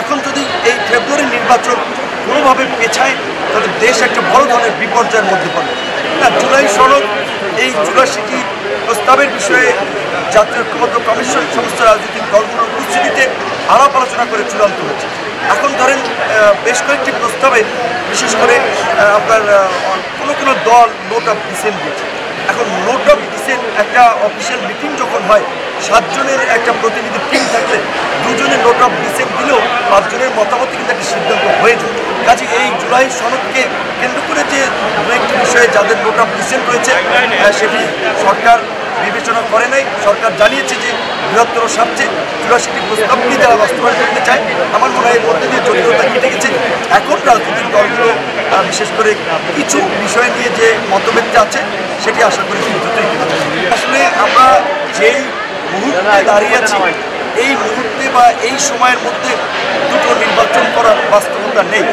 এখন যদি এই ফেব্রুয়ারি নির্বাচন কোনোভাবে পেছায় তাহলে দেশ একটা বড় ধরনের বিপর্যয়ের মধ্যে পড়ে। না, জুলাই সনদ এই ৮৪টি প্রস্তাবের বিষয়ে জাতীয় ঐক্যমত্য কমিশন সমস্ত রাজনৈতিক দলগুলোর উপস্থিতিতে আলাপ আলোচনা করে চূড়ান্ত হয়েছে। এখন ধরেন বেশ কয়েকটি প্রস্তাবে বিশেষ করে আপনার কোনো দল নোট অফ ডিসেন্ট দিয়েছে। এখন নোট অফ ডিসেন্ট একটা অফিসিয়াল মিটিং যখন হয় ৭ জনের একটা প্রতিনিধি টিম থাকলে ২ জনের নোট অফ ডিসেন্ট দিলেও ৫ জনের মতামত কিন্তু একটা সিদ্ধান্ত হয়ে যায়। কাজে এই জুলাই সনদকে কেন্দ্র করে যে দু একটি বিষয়ে যাদের নোট অফ ডিসেন্ট রয়েছে সেটি সরকার বিবেচনা করে নাই। সরকার জানিয়েছে যে বৃহত্তর স্বার্থে ৮৪টি প্রস্তাবকে যারা বাস্তবায়ন করতে চায় আমার মনে হয় এর মধ্যে দিয়ে জটিলতা কেটে গেছে। এখন রাজনৈতিক দলগুলো বিশেষ করে কিছু বিষয় নিয়ে যে মতভেদটা আছে সেটি আশা করি দ্রুতই কেটে যাবে। আসলে আমরা যেই মুহূর্তে দাঁড়িয়ে আছি এই মুহূর্তে বা এই সময়ের মধ্যে দুটো নির্বাচন করার বাস্তবতা নেই।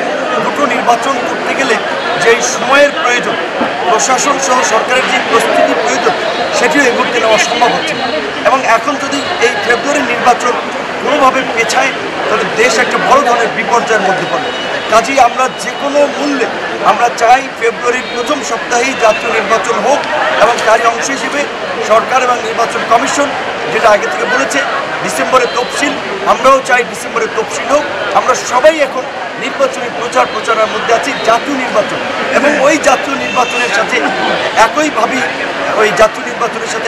দুটো নির্বাচন করতে গেলে যেই সময়ের প্রয়োজন, প্রশাসন সহ সরকারের যে প্রস্তুতি প্রয়োজন সেটিও এই মুহূর্তে নেওয়া সম্ভব হচ্ছে না। এবং এখন যদি এই ফেব্রুয়ারি নির্বাচন কোনোভাবে পেছায় তাহলে দেশ একটা বড় ধরনের বিপর্যয়ের মধ্যে পড়ে। কাজেই আমরা যে কোনো মূল্যে আমরা চাই ফেব্রুয়ারির প্রথম সপ্তাহেই জাতীয় নির্বাচন হোক এবং তারই অংশ হিসেবে সরকার এবং নির্বাচন কমিশন যেটা আগে থেকে বলেছে ডিসেম্বরে তফসিল, আমরাও চাই ডিসেম্বরে তফসিল হোক। আমরা সবাই এখন নির্বাচনী প্রচারের মধ্যে আছি জাতীয় নির্বাচন এবং ওই জাতীয় নির্বাচনের সাথে একইভাবে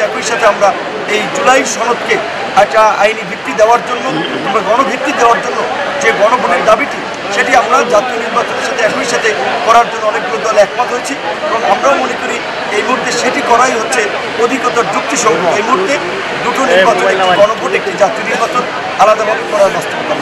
একই সাথে আমরা এই জুলাই সনদকে একটা আইনি ভিত্তি দেওয়ার জন্য আমরা গণভিত্তি দেওয়ার জন্য যে গণভোটের দাবিটি সেটি আমরা জাতীয় নির্বাচনের সাথে একই সাথে করার জন্য অনেকগুলো দল একমত হয়েছি এবং আমরাও মনে করি এই মুহূর্তে সেটি করাই হচ্ছে অধিকতর যুক্তিসঙ্গত। এই মুহূর্তে দুটো নির্বাচন, একটি গণভোট একটি জাতীয় নির্বাচন আলাদাভাবে করার বাস্তবতা।